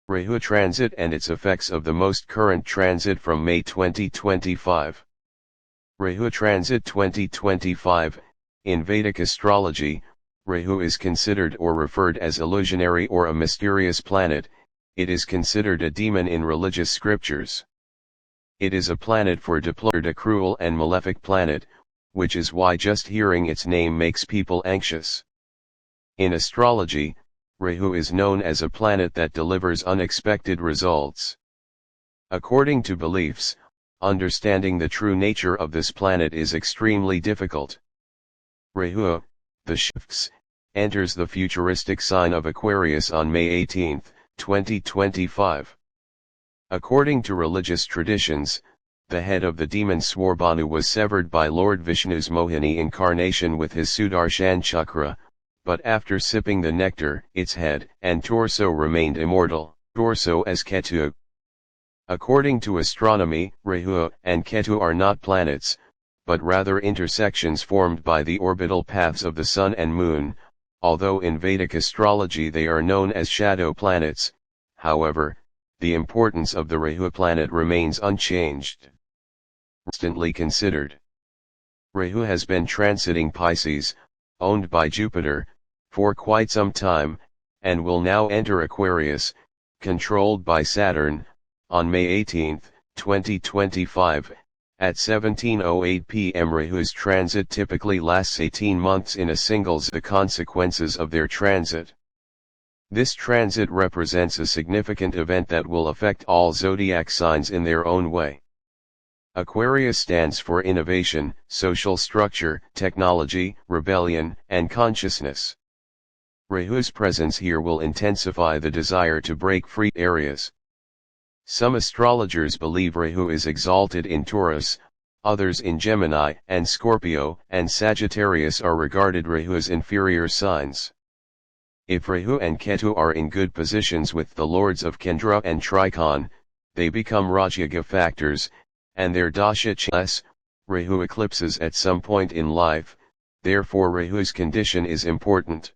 Rahu transit and its effects of the most current transit from May 2025. Rahu transit 2025, in Vedic astrology, Rahu is considered or referred as illusionary or a mysterious planet. It is considered a demon in religious scriptures. It is a planet for deplored, a cruel and malefic planet, which is why just hearing its name makes people anxious. In astrology, Rahu is known as a planet that delivers unexpected results. According to beliefs, understanding the true nature of this planet is extremely difficult. Rahu, the shifts, enters the futuristic sign of Aquarius on May 18, 2025. According to religious traditions, the head of the demon Swarbhanu was severed by Lord Vishnu's Mohini incarnation with his Sudarshan chakra, but after sipping the nectar, its head and torso remained immortal. Torso as Ketu. According to astronomy, Rahu and Ketu are not planets, but rather intersections formed by the orbital paths of the Sun and Moon, although in Vedic astrology they are known as shadow planets. However, the importance of the Rahu planet remains unchanged. Constantly considered. Rahu has been transiting Pisces, owned by Jupiter, for quite some time, and will now enter Aquarius, controlled by Saturn, on May 18, 2025, at 17:08 p.m. Rahu's transit typically lasts 18 months in a single. The consequences of their transit. This transit represents a significant event that will affect all zodiac signs in their own way. Aquarius stands for innovation, social structure, technology, rebellion, and consciousness. Rahu's presence here will intensify the desire to break free areas. Some astrologers believe Rahu is exalted in Taurus, others in Gemini and Scorpio, and Sagittarius are regarded Rahu's inferior signs. If Rahu and Ketu are in good positions with the lords of Kendra and Trikon, they become Rajyoga factors, and their dasha less. Rahu eclipses at some point in life, therefore Rahu's condition is important.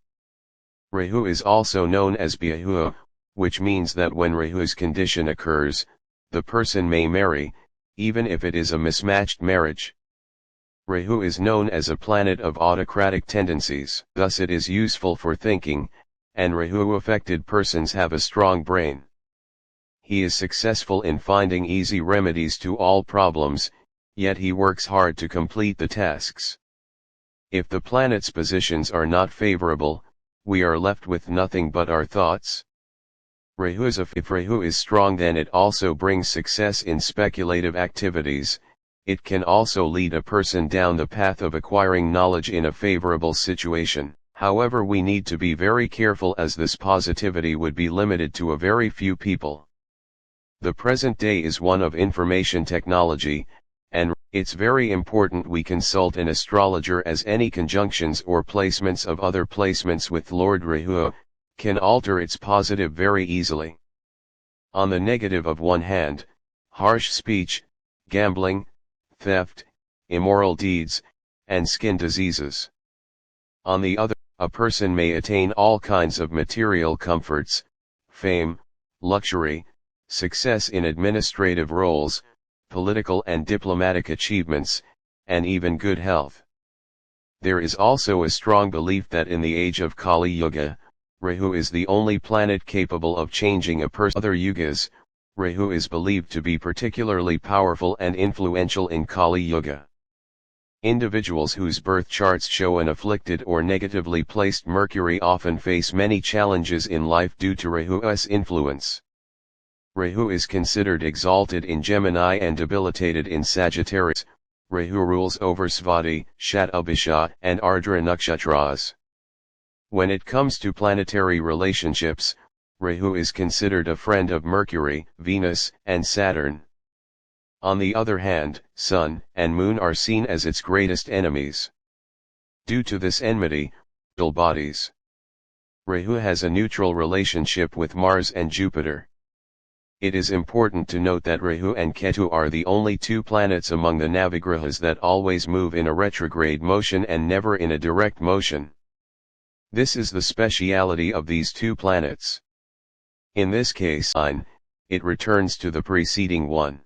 Rahu is also known as Biahu, which means that when Rahu's condition occurs, the person may marry, even if it is a mismatched marriage. Rahu is known as a planet of autocratic tendencies, thus it is useful for thinking, and Rahu-affected persons have a strong brain. He is successful in finding easy remedies to all problems, yet he works hard to complete the tasks. If the planet's positions are not favorable, we are left with nothing but our thoughts. If Rahu is strong, then it also brings success in speculative activities. It can also lead a person down the path of acquiring knowledge in a favorable situation. However, we need to be very careful as this positivity would be limited to a very few people. The present day is one of information technology, and it's very important we consult an astrologer, as any conjunctions or placements of other placements with Lord Rahu can alter its positive very easily. On the negative of one hand, harsh speech, gambling, theft, immoral deeds, and skin diseases. On the other, a person may attain all kinds of material comforts, fame, luxury, success in administrative roles, political and diplomatic achievements, and even good health. There is also a strong belief that in the age of Kali Yuga, Rahu is the only planet capable of changing a person's. Other yugas, Rahu is believed to be particularly powerful and influential in Kali Yuga. Individuals whose birth charts show an afflicted or negatively placed Mercury often face many challenges in life due to Rahu's influence. Rahu is considered exalted in Gemini and debilitated in Sagittarius. Rahu rules over Svati, Shatabhisha, and Ardra nakshatras. When it comes to planetary relationships, Rahu is considered a friend of Mercury, Venus, and Saturn. On the other hand, Sun and Moon are seen as its greatest enemies. Due to this enmity, bodies. Rahu has a neutral relationship with Mars and Jupiter. It is important to note that Rahu and Ketu are the only two planets among the Navigrahas that always move in a retrograde motion and never in a direct motion. This is the speciality of these two planets. In this case sign, it returns to the preceding one.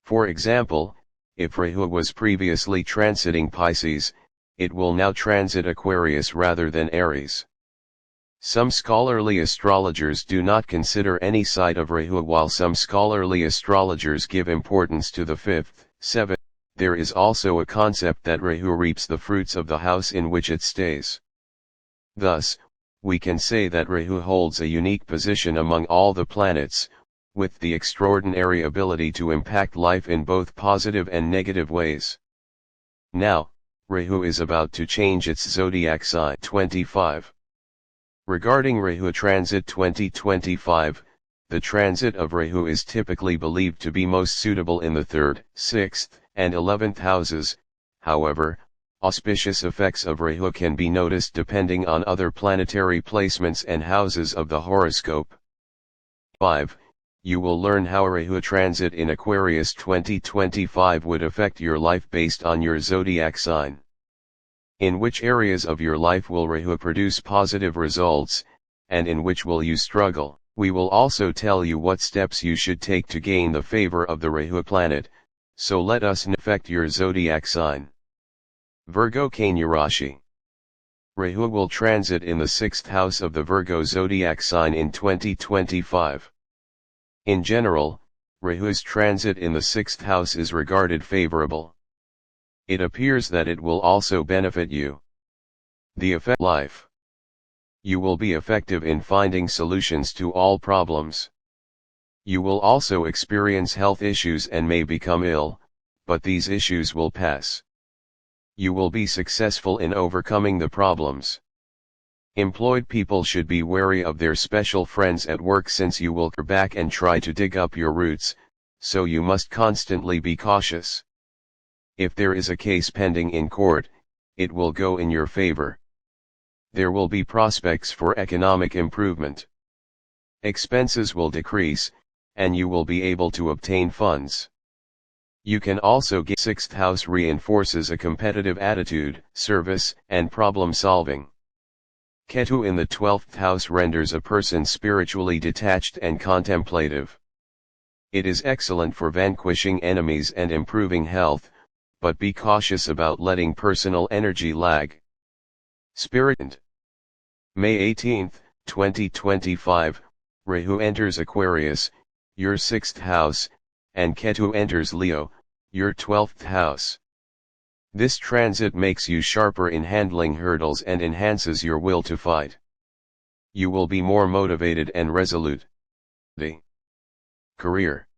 For example, if Rahu was previously transiting Pisces, it will now transit Aquarius rather than Aries. Some scholarly astrologers do not consider any side of Rahu, while some scholarly astrologers give importance to the 5th, 7th. There is also a concept that Rahu reaps the fruits of the house in which it stays. Thus, we can say that Rahu holds a unique position among all the planets, with the extraordinary ability to impact life in both positive and negative ways. Now, Rahu is about to change its zodiac sign 25. Regarding Rahu transit 2025, the transit of Rahu is typically believed to be most suitable in the 3rd, 6th, and 11th houses. However, auspicious effects of Rahu can be noticed depending on other planetary placements and houses of the horoscope. 5. You will learn how Rahu transit in Aquarius 2025 would affect your life based on your zodiac sign. In which areas of your life will Rahu produce positive results, and in which will you struggle? We will also tell you what steps you should take to gain the favor of the Rahu planet, so let us affect your zodiac sign. Virgo Kanya Rashi. Rahu will transit in the 6th house of the Virgo zodiac sign in 2025. In general, Rahu's transit in the 6th house is regarded favorable. It appears that it will also benefit you. The effect life. You will be effective in finding solutions to all problems. You will also experience health issues and may become ill, but these issues will pass. You will be successful in overcoming the problems. Employed people should be wary of their special friends at work, since you will go back and try to dig up your roots, so you must constantly be cautious. If there is a case pending in court, it will go in your favor. There will be prospects for economic improvement. Expenses will decrease, and you will be able to obtain funds. You can also get 6th house reinforces a competitive attitude, service, and problem solving. Ketu in the 12th house renders a person spiritually detached and contemplative. It is excellent for vanquishing enemies and improving health, but be cautious about letting personal energy lag. Spirit. May 18, 2025, Rahu enters Aquarius, your 6th house, and Ketu enters Leo, your 12th house. This transit makes you sharper in handling hurdles and enhances your will to fight. You will be more motivated and resolute. Career.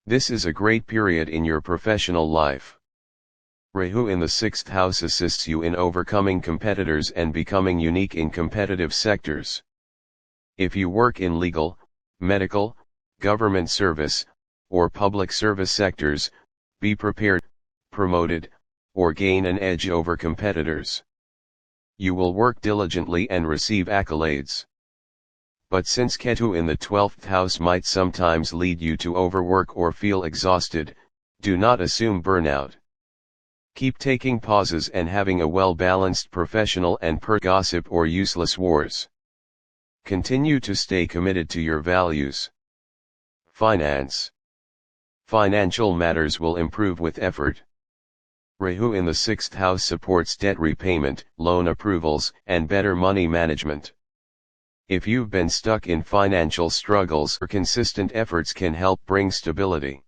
This is a great period in your professional life. Rahu in the 6th house assists you in overcoming competitors and becoming unique in competitive sectors. If you work in legal, medical, government service, or public service sectors, be prepared, promoted, or gain an edge over competitors. You will work diligently and receive accolades. But since Ketu in the 12th house might sometimes lead you to overwork or feel exhausted, do not assume burnout. Keep taking pauses and having a well-balanced professional and gossip or useless wars. Continue to stay committed to your values. Finance. Financial matters will improve with effort. Rahu in the 6th house supports debt repayment, loan approvals, and better money management. If you've been stuck in financial struggles, consistent efforts can help bring stability.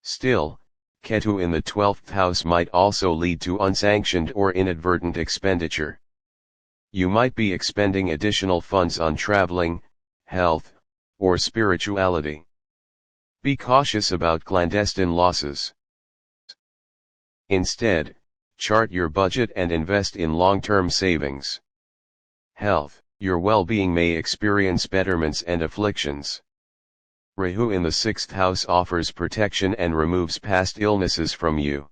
Still, Ketu in the 12th house might also lead to unsanctioned or inadvertent expenditure. You might be expending additional funds on traveling, health, or spirituality. Be cautious about clandestine losses. Instead, chart your budget and invest in long-term savings. Health. Your well-being may experience betterments and afflictions. Rahu in the 6th house offers protection and removes past illnesses from you.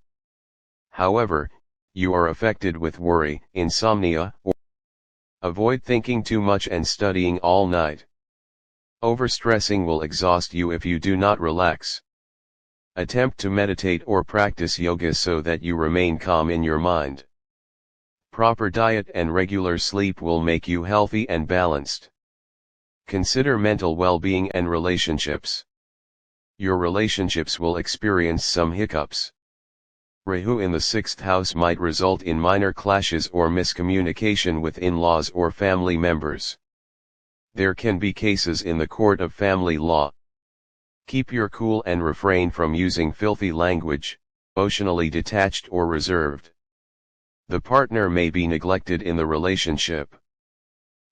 However, you are affected with worry, insomnia, or avoid thinking too much and studying all night. Overstressing will exhaust you if you do not relax. Attempt to meditate or practice yoga so that you remain calm in your mind. Proper diet and regular sleep will make you healthy and balanced. Consider mental well-being and relationships. Your relationships will experience some hiccups. Rahu in the 6th house might result in minor clashes or miscommunication with in-laws or family members. There can be cases in the court of family law. Keep your cool and refrain from using filthy language, emotionally detached or reserved. The partner may be neglected in the relationship.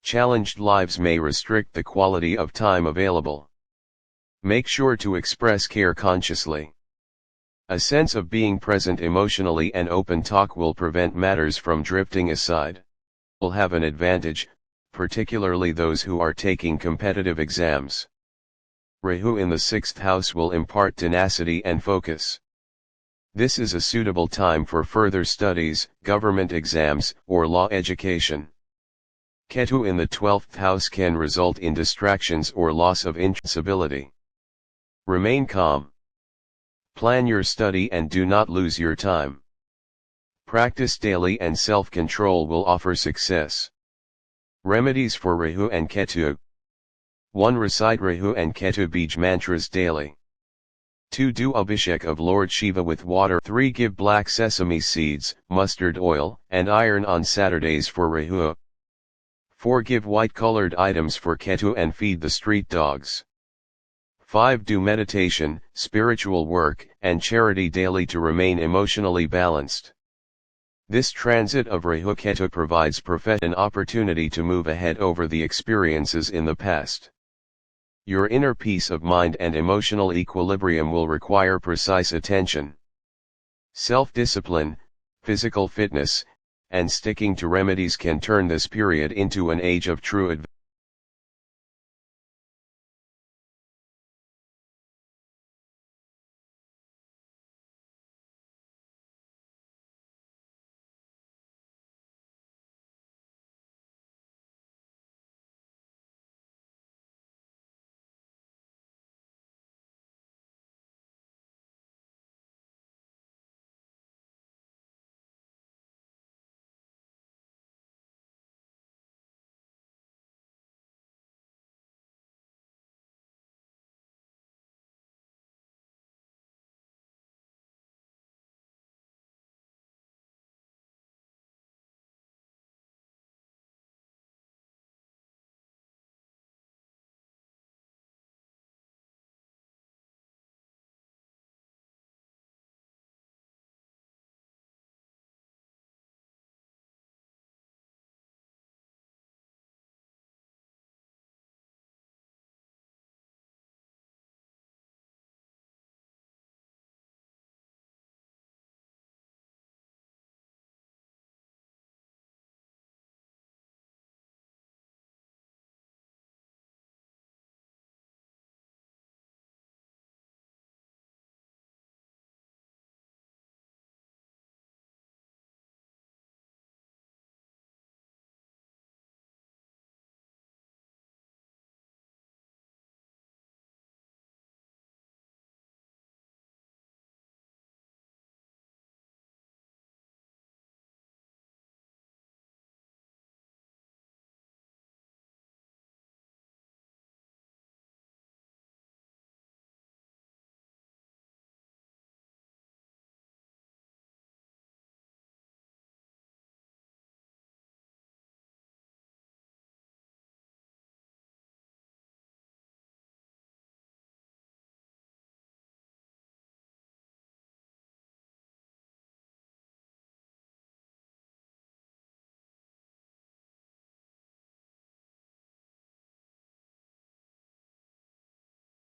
Challenged lives may restrict the quality of time available. Make sure to express care consciously. A sense of being present emotionally and open talk will prevent matters from drifting aside. Will have an advantage, particularly those who are taking competitive exams. Rahu in the 6th house will impart tenacity and focus. This is a suitable time for further studies, government exams, or law education. Ketu in the 12th house can result in distractions or loss of intransability. Remain calm. Plan your study and do not lose your time. Practice daily and self-control will offer success. Remedies for Rahu and Ketu. 1. Recite Rahu and Ketu Bij mantras daily. 2. Do Abhishek of Lord Shiva with water. 3. Give black sesame seeds, mustard oil, and iron on Saturdays for Rahu. 4. Give white-colored items for Ketu and feed the street dogs. 5. Do meditation, spiritual work, and charity daily to remain emotionally balanced. This transit of Rahu Ketu provides an opportunity to move ahead over the experiences in the past. Your inner peace of mind and emotional equilibrium will require precise attention. Self-discipline, physical fitness, and sticking to remedies can turn this period into an age of true advantage.